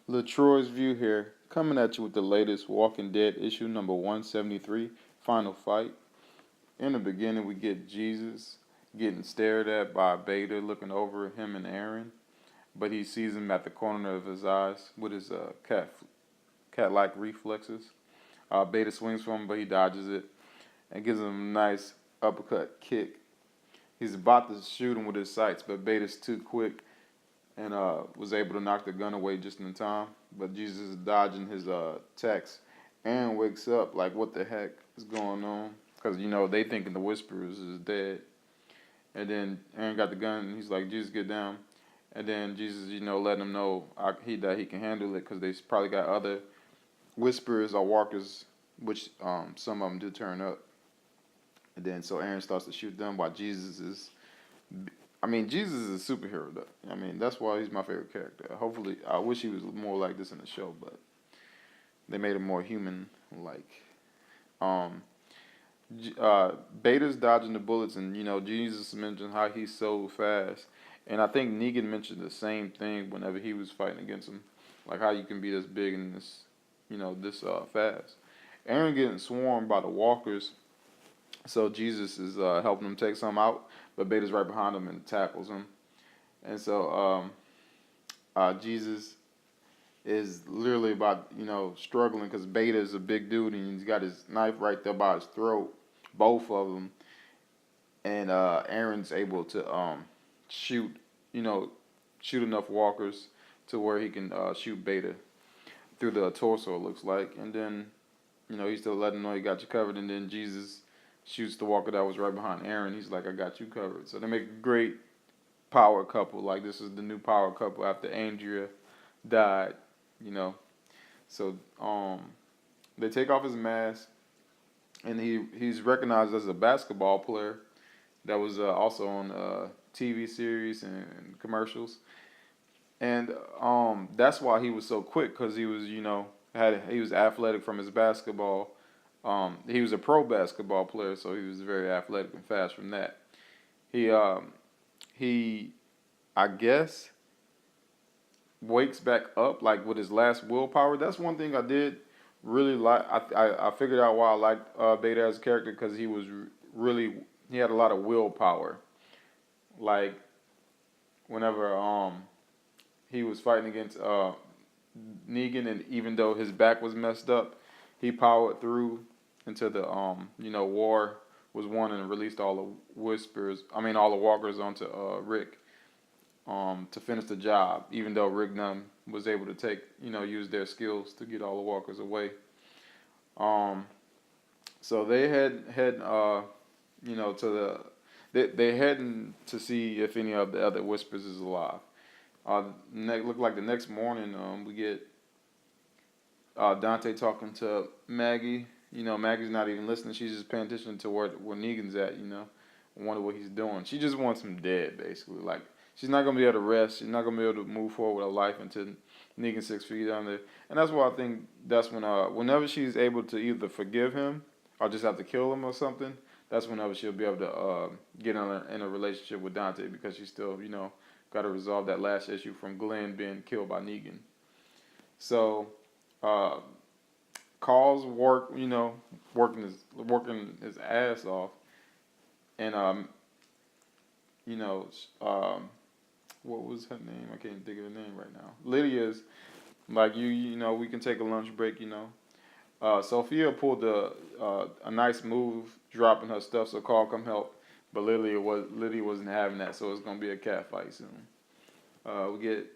LaTroy's View here, coming at you with the latest Walking Dead issue number 173, Final Fight. In the beginning, we get Jesus getting stared at by Beta looking over him and Aaron, but he sees him at the corner of his eyes with his cat-like reflexes. Beta swings for him, but he dodges it and gives him a nice uppercut kick. He's about to shoot him with his sights, but Beta's too quick and was able to knock the gun away just in time. But Jesus is dodging his attacks and wakes up like, what the heck is going on? Because, they thinking the Whisperers is dead. And then Aaron got the gun and he's like, Jesus, get down. And then Jesus, letting him know that he can handle it because they probably got other Whisperers or Walkers, which some of them do turn up. And then so Aaron starts to shoot them while Jesus is Jesus is a superhero, though. That's why he's my favorite character. Hopefully, I wish he was more like this in the show, but they made him more human-like. Um, Beta's dodging the bullets, and Jesus mentioned how he's so fast, and I think Negan mentioned the same thing whenever he was fighting against him, like how you can be this big and this fast. Aaron getting swarmed by the walkers, so Jesus is helping him take some out, but Beta's right behind him and tackles him. And so Jesus is literally about, struggling because Beta is a big dude and he's got his knife right there by his throat, both of them. And Aaron's able to shoot, shoot enough walkers to where he can shoot Beta through the torso, it looks like. And then, he's still letting him know he got you covered. And then Jesus shoots the walker that was right behind Aaron. He's like, I got you covered. So they make a great power couple. Like, this is the new power couple after Andrea died, So they take off his mask, and he's recognized as a basketball player that was also on TV series and commercials. And that's why he was so quick, because he was, he was athletic from his basketball. He was a pro basketball player, so he was very athletic and fast from that. He, I guess, wakes back up like with his last willpower. That's one thing I did really like. I figured out why I liked Beta as a character, because he was he had a lot of willpower. Like whenever he was fighting against Negan, and even though his back was messed up, he powered through until the war was won and released all the walkers onto Rick to finish the job, even though Rick Nunn was able to use their skills to get all the walkers away. So they head to they heading to see if any of the other Whispers is alive. Look like the next morning, we get Dante talking to Maggie. Maggie's not even listening. She's just paying attention to where Negan's at. I wonder what he's doing. She just wants him dead, basically. Like, she's not gonna be able to rest. She's not gonna be able to move forward with her life until Negan's 6 feet down there. And that's why I think that's when whenever she's able to either forgive him or just have to kill him or something, that's whenever she'll be able to get in a relationship with Dante, because she's still got to resolve that last issue from Glenn being killed by Negan. So. Carl's working his ass off, and what was her name? I can't think of her name right now. Lydia's like, we can take a lunch break. Sophia pulled a nice move, dropping her stuff so Carl come help, but Lydia wasn't having that, so it's gonna be a cat fight soon. We get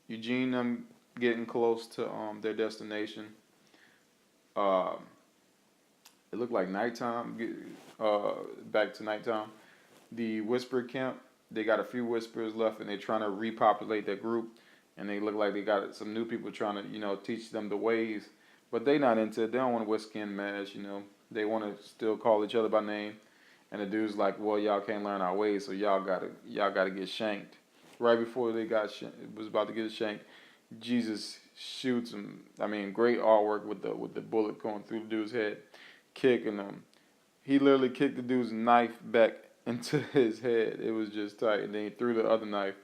Eugene getting close to their destination. It looked like nighttime. Back to nighttime. The Whisper camp. They got a few Whispers left, and they're trying to repopulate their group. And they look like they got some new people trying to, teach them the ways. But they not into it. They don't want to wear skin masks. They want to still call each other by name. And the dude's like, well, y'all can't learn our ways, so y'all gotta get shanked. Right before they was about to get shanked, Jesus shoots him. Great artwork with the bullet going through the dude's head, kicking him. He literally kicked the dude's knife back into his head. It was just tight. And then he threw the other knife.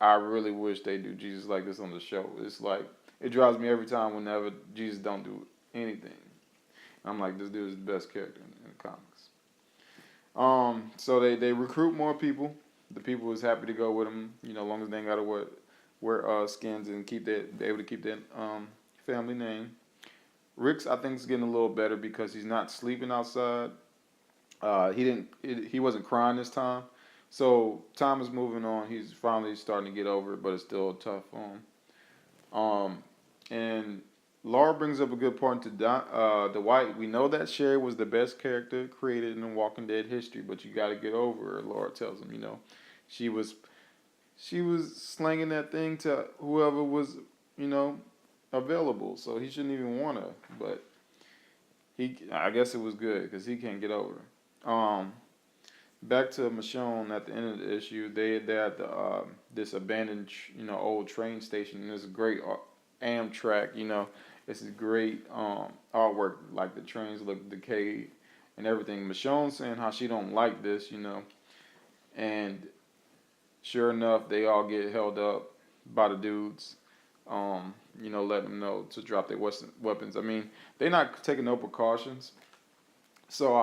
I really wish they do Jesus like this on the show. It's like it drives me every time whenever Jesus don't do anything. I'm like, this dude is the best character in the comics. So they recruit more people. The people is happy to go with them, as long as they ain't gotta wear skins and be able to keep that family name. Rick's I think is getting a little better because he's not sleeping outside. He wasn't crying this time, so time is moving on. He's finally starting to get over it, but it's still tough on him. And Laura brings up a good point to Dwight. We know that Sherry was the best character created in Walking Dead history, but you got to get over her. Laura tells him, she was she was slanging that thing to whoever was, you know, available. So he shouldn't even want her, but I guess it was good because he can't get over her. Back to Michonne at the end of the issue, they're at the this abandoned, old train station, and there's a great Amtrak, it's a great artwork, like the trains look decayed and everything. Michonne saying how she don't like this, and sure enough, they all get held up by the dudes. Let them know to drop their weapons. I mean, they're not taking no precautions. So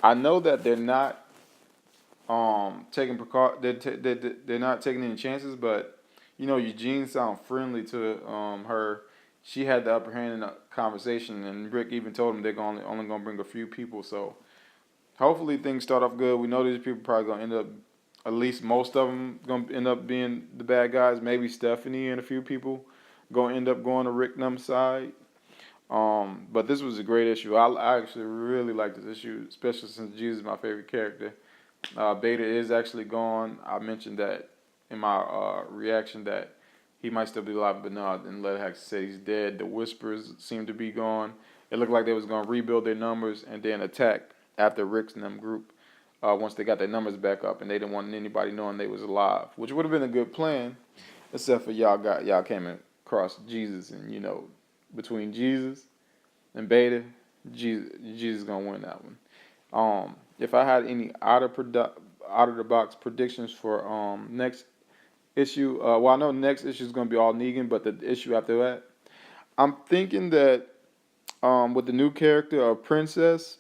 I know that they're not taking they're not taking any chances, but Eugene sound friendly to her. She had the upper hand in the conversation, and Rick even told him they're only gonna bring a few people. So hopefully things start off good. We know these people probably gonna end up, at least most of them gonna end up being the bad guys. Maybe Stephanie and a few people gonna end up going to Rick Num's side. But this was a great issue. I actually really like this issue, especially since Jesus is my favorite character. Beta is actually gone. I mentioned that in my reaction that he might still be alive, but no, and Leatherhex said he's dead. The Whispers seem to be gone. It looked like they was going to rebuild their numbers and then attack after Rick's and them group once they got their numbers back up, and they didn't want anybody knowing they was alive, which would have been a good plan, except for y'all came across Jesus, and between Jesus and Beta, Jesus gonna win that one. If I had any out of the box predictions for next issue, I know next issue is gonna be all Negan, but the issue after that, I'm thinking that with the new character of Princess,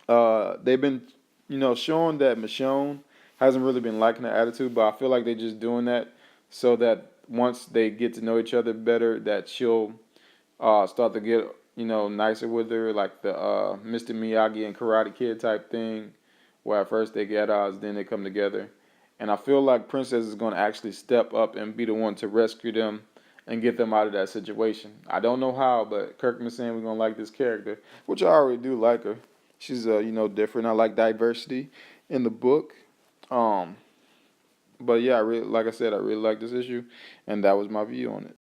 they've been showing that Michonne hasn't really been liking her attitude, but I feel like they're just doing that so that once they get to know each other better, that she'll start to get nicer with her, like the Mr. Miyagi and Karate Kid type thing, where at first they get odds, then they come together. And I feel like Princess is going to actually step up and be the one to rescue them and get them out of that situation. I don't know how, but Kirkman's saying we're going to like this character, which I already do like her. She's different. I like diversity in the book. But yeah, like I said, I really like this issue, and that was my view on it.